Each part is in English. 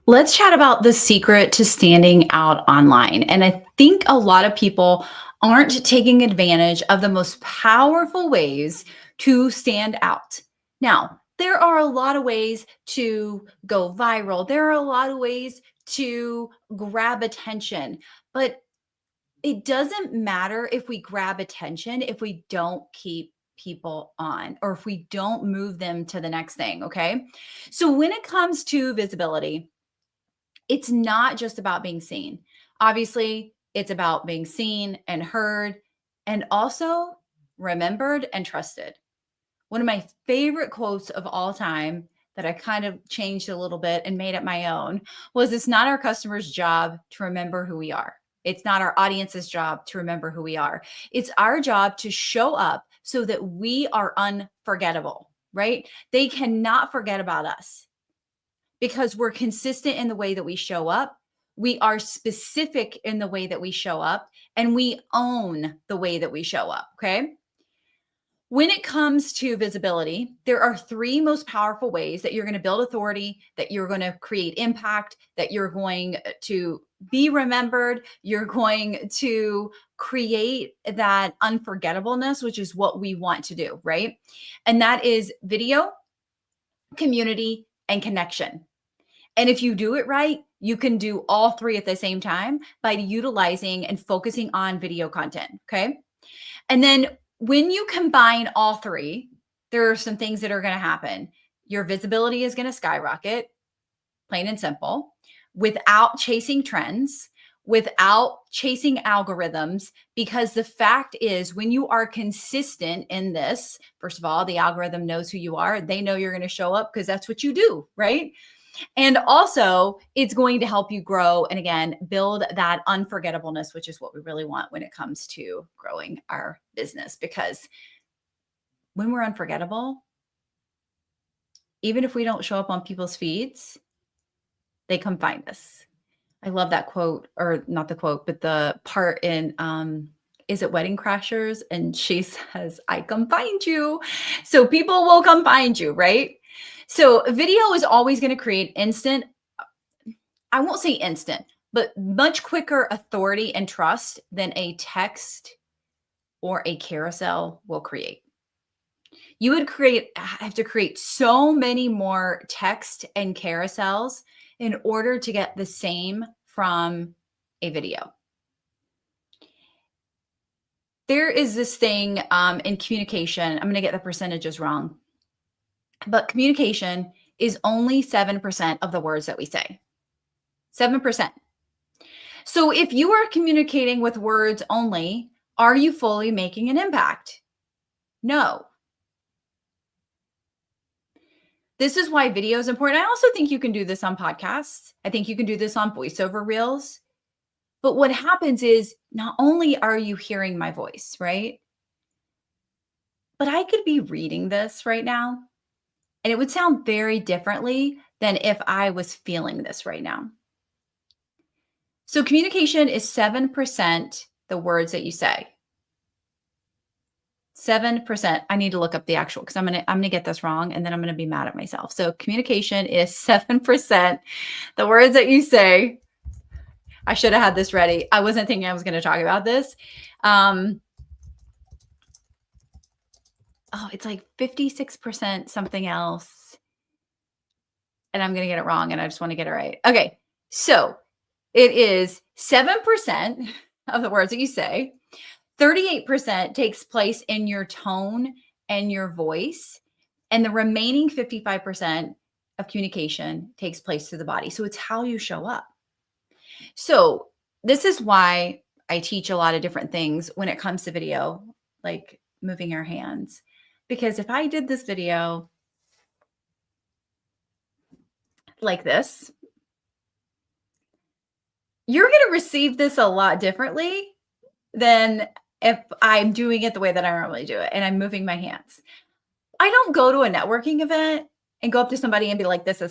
Let's chat about the secret to standing out online. And I think a lot of people aren't taking advantage of the most powerful ways to stand out. Now, there are a lot of ways to go viral, there are a lot of ways to grab attention, but it doesn't matter if we grab attention if we don't keep people on or if we don't move them to the next thing. Okay. So, when it comes to visibility, it's not just about being seen. Obviously, it's about being seen and heard and also remembered and trusted. One of my favorite quotes of all time that I kind of changed a little bit and made it my own was, it's not our customer's job to remember who we are. It's not our audience's job to remember who we are. It's our job to show up so that we are unforgettable, right? They cannot forget about us because we're consistent in the way that we show up. We are specific in the way that we show up, and we own the way that we show up. Okay. When it comes to visibility, there are three most powerful ways that you're going to build authority, that you're going to create impact, that you're going to be remembered, you're going to create that unforgettableness, which is what we want to do, right? And that is video, community, and connection. And if you do it right, you can do all three at the same time by utilizing and focusing on video content. Okay. And then when you combine all three, there are some things that are going to happen. Your visibility is going to skyrocket, plain and simple, without chasing trends, without chasing algorithms. Because the fact is, when you are consistent in this, first of all, the algorithm knows who you are. They know you're going to show up because that's what you do, right? And also, it's going to help you grow and again, build that unforgettableness, which is what we really want when it comes to growing our business. Because when we're unforgettable, even if we don't show up on people's feeds, they come find us. I love that quote, or not the quote, but the part in is it Wedding Crashers? And she says, I come find you. So people will come find you, right? So video is always going to create instant, I won't say instant, but much quicker authority and trust than a text or a carousel will create. You would have to create so many more text and carousels in order to get the same from a video. There is this thing in communication. I'm going to get the percentages wrong, but communication is only 7% of the words that we say. 7%. So if you are communicating with words only, are you fully making an impact? No. This is why video is important. I also think you can do this on podcasts. I think you can do this on voiceover reels. But what happens is, not only are you hearing my voice, right? But I could be reading this right now, and it would sound very differently than if I was feeling this right now. So communication is 7% the words that you say. 7%. I need to look up the actual, because I'm gonna get this wrong and then I'm gonna be mad at myself. So communication is 7% the words that you say. I should have had this ready. I wasn't thinking I was going to talk about this. It's like 56% something else. And I'm going to get it wrong, and I just want to get it right. Okay. So it is 7% of the words that you say. 38% takes place in your tone and your voice. And the remaining 55% of communication takes place through the body. So it's how you show up. So this is why I teach a lot of different things when it comes to video, like moving your hands. Because if I did this video like this, you're going to receive this a lot differently than if I'm doing it the way that I normally do it and I'm moving my hands. I don't go to a networking event and go up to somebody and be like, this.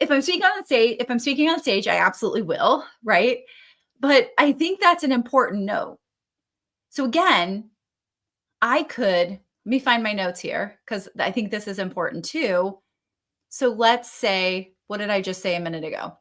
If I'm speaking on stage, I absolutely will, right? But I think that's an important note. So again, let me find my notes here because I think this is important too. So let's say What did I just say a minute ago?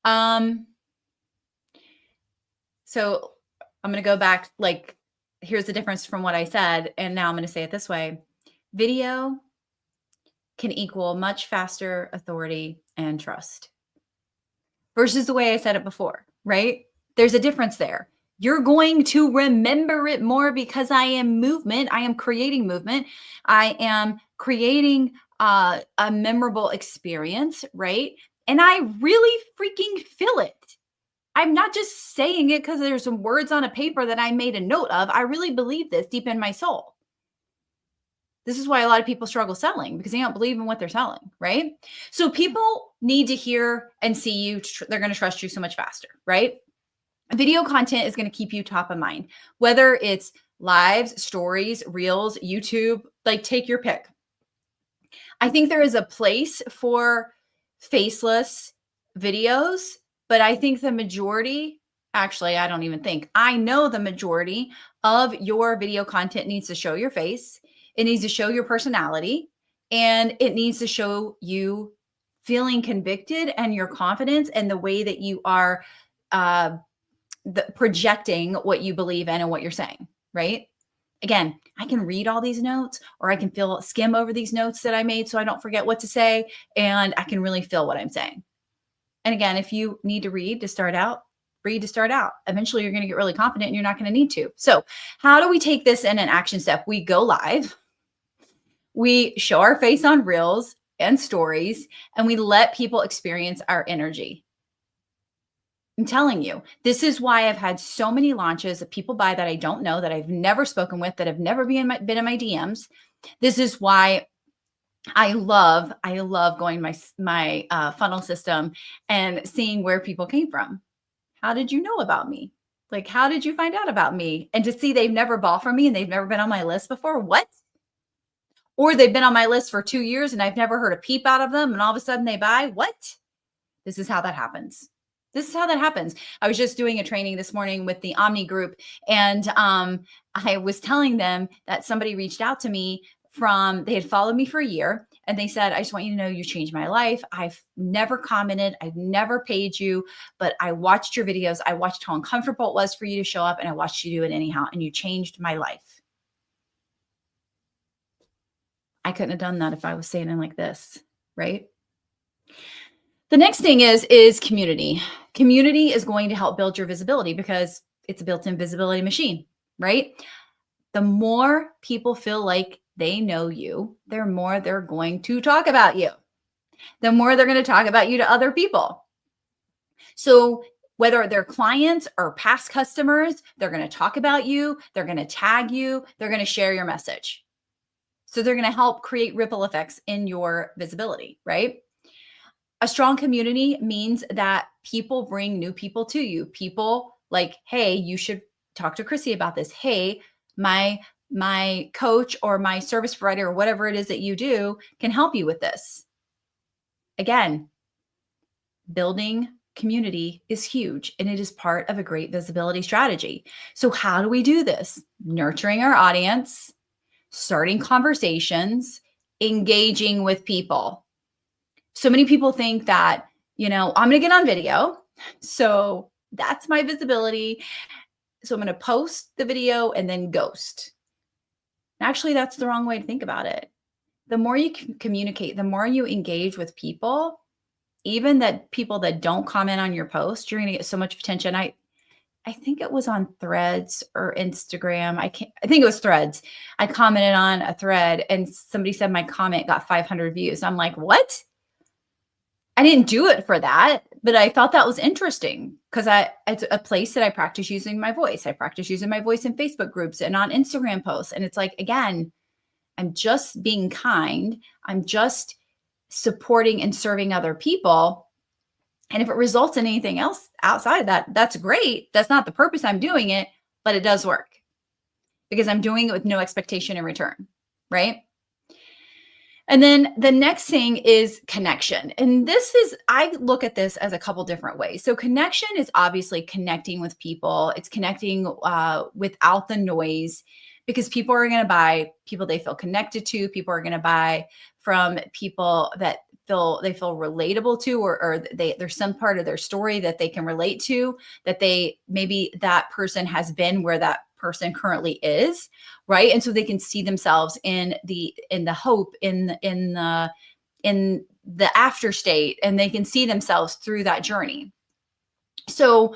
Um, so I'm going to go back, like, here's the difference from what I said. And now I'm going to say it this way. Video can equal much faster authority and trust versus the way I said it before, right? There's a difference there. You're going to remember it more because I am movement. I am creating movement. I am creating a memorable experience, right? And I really freaking feel it. I'm not just saying it because there's some words on a paper that I made a note of. I really believe this deep in my soul. This is why a lot of people struggle selling because they don't believe in what they're selling, right? So people need to hear and see you. They're going to trust you so much faster, right? Video content is going to keep you top of mind, whether it's lives, stories, reels, YouTube, like take your pick. I think there is a place for faceless videos, but I think the majority, actually, I don't even think, I know the majority of your video content needs to show your face. It needs to show your personality, and it needs to show you feeling convicted and your confidence and the way that you are projecting what you believe in and what you're saying, right? Again, I can read all these notes, or I can skim over these notes that I made so I don't forget what to say, and I can really feel what I'm saying. And again, if you need to read to start out, read to start out. Eventually, you're going to get really confident and you're not going to need to. So, how do we take this in an action step? We go live, we show our face on reels and stories, and we let people experience our energy. I'm telling you, this is why I've had so many launches of people buy that I don't know, that I've never spoken with, that have never been in my DMs. This is why I love going my funnel system and seeing where people came from. How did you know about me? Like, how did you find out about me? And to see they've never bought from me and they've never been on my list before. What? Or they've been on my list for 2 years and I've never heard a peep out of them, and all of a sudden they buy. What? This is how that happens. This is how that happens. I was just doing a training this morning with the Omni group, and I was telling them that somebody reached out to me they had followed me for a year, and they said, I just want you to know you changed my life. I've never commented. I've never paid you, but I watched your videos. I watched how uncomfortable it was for you to show up, and I watched you do it anyhow, and you changed my life. I couldn't have done that if I was saying it like this, right? The next thing is community. Community is going to help build your visibility because it's a built-in visibility machine, right? The more people feel like they know you, the more they're going to talk about you. The more they're going to talk about you to other people. So whether they're clients or past customers, they're going to talk about you, they're going to tag you, they're going to share your message. So they're going to help create ripple effects in your visibility, right? A strong community means that people bring new people to you. People like, hey, you should talk to Chrissy about this. Hey, my coach or my service provider or whatever it is that you do can help you with this. Again, building community is huge, and it is part of a great visibility strategy. So how do we do this? Nurturing our audience, starting conversations, engaging with people. So many people think that, I'm going to get on video. So that's my visibility. So I'm going to post the video and then ghost. Actually, that's the wrong way to think about it. The more you communicate, the more you engage with people, even that people that don't comment on your post, you're going to get so much attention. I think it was on Threads or Instagram. I think it was Threads. I commented on a thread and somebody said my comment got 500 views. I'm like, what? I didn't do it for that, but I thought that was interesting because it's a place that I practice using my voice. I practice using my voice in Facebook groups and on Instagram posts. And it's like, again, I'm just being kind. I'm just supporting and serving other people. And if it results in anything else outside of that, that's great. That's not the purpose I'm doing it, but it does work because I'm doing it with no expectation in return, right? And then the next thing is connection. And I look at this as a couple different ways. So connection is obviously connecting with people. It's connecting without the noise, because people are going to buy people they feel connected to. People are going to buy from people that feel relatable to, or there's some part of their story that they can relate to, that they maybe that person has been where that person currently is, right? And so they can see themselves in the hope, in the after state, and they can see themselves through that journey. So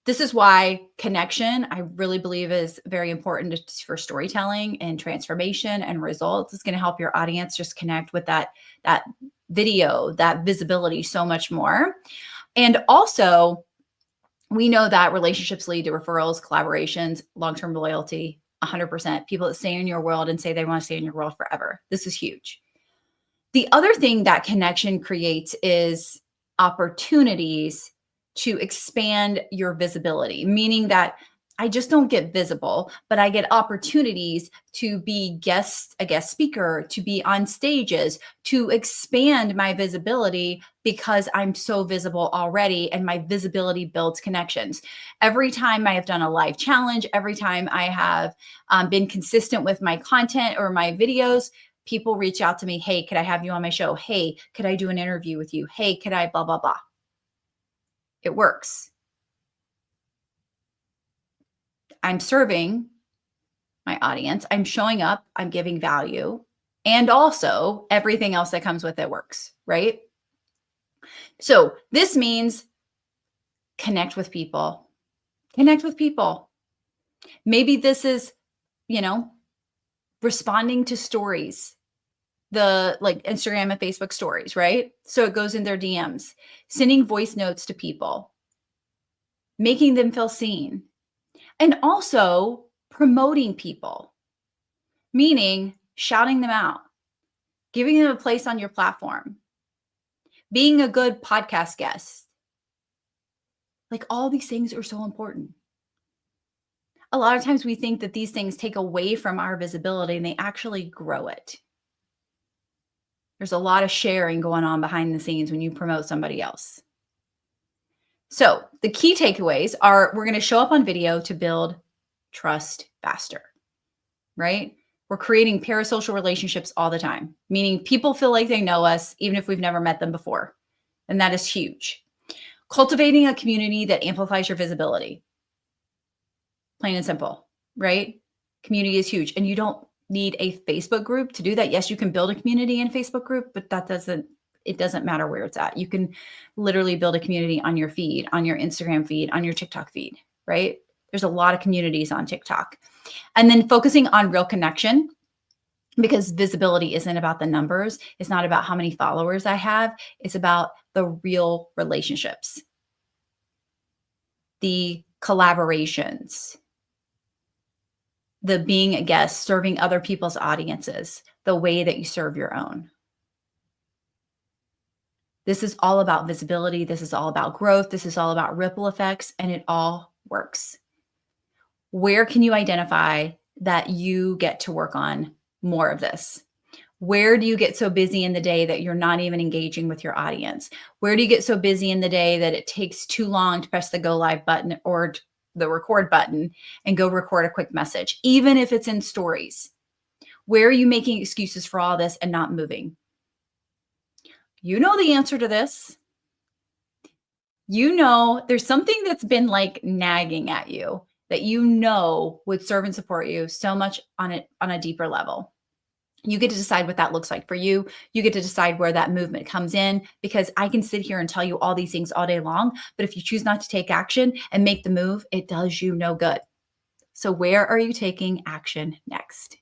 this is why connection, I really believe, is very important for storytelling and transformation and results. It's going to help your audience just connect with that video, that visibility so much more. And also, we know that relationships lead to referrals, collaborations, long-term loyalty, 100%. People that stay in your world and say they want to stay in your world forever. This is huge. The other thing that connection creates is opportunities to expand your visibility, meaning that I just don't get visible, but I get opportunities to be a guest speaker, to be on stages, to expand my visibility because I'm so visible already, and my visibility builds connections. Every time I have done a live challenge, every time I have been consistent with my content or my videos, people reach out to me. Hey, could I have you on my show? Hey, could I do an interview with you? Hey, could I blah, blah, blah. It works. I'm serving my audience. I'm showing up. I'm giving value. And also everything else that comes with it works, right? So this means connect with people. Connect with people. Maybe this is, responding to stories, the like Instagram and Facebook stories, right? So it goes in their DMs, sending voice notes to people, making them feel seen, and also promoting people, meaning shouting them out, giving them a place on your platform, being a good podcast guest. Like, all these things are so important. A lot of times we think that these things take away from our visibility, and they actually grow it. There's a lot of sharing going on behind the scenes when you promote somebody else. So the key takeaways are, we're going to show up on video to build trust faster, right? We're creating parasocial relationships all the time, meaning people feel like they know us even if we've never met them before. And that is huge. Cultivating a community that amplifies your visibility. Plain and simple, right? Community is huge. And you don't need a Facebook group to do that. Yes, you can build a community in a Facebook group, but it doesn't matter where it's at. You can literally build a community on your feed, on your Instagram feed, on your TikTok feed, right? There's a lot of communities on TikTok. And then focusing on real connection, because visibility isn't about the numbers. It's not about how many followers I have. It's about the real relationships, the collaborations, the being a guest, serving other people's audiences, the way that you serve your own. This is all about visibility. This is all about growth. This is all about ripple effects, and it all works. Where can you identify that you get to work on more of this? Where do you get so busy in the day that you're not even engaging with your audience? Where do you get so busy in the day that it takes too long to press the go live button or the record button and go record a quick message, even if it's in stories? Where are you making excuses for all this and not moving? You know the answer to this. You know there's something that's been like nagging at you that would serve and support you so much on a deeper level. You get to decide what that looks like for you. You get to decide where that movement comes in, because I can sit here and tell you all these things all day long, but if you choose not to take action and make the move, it does you no good. So where are you taking action next?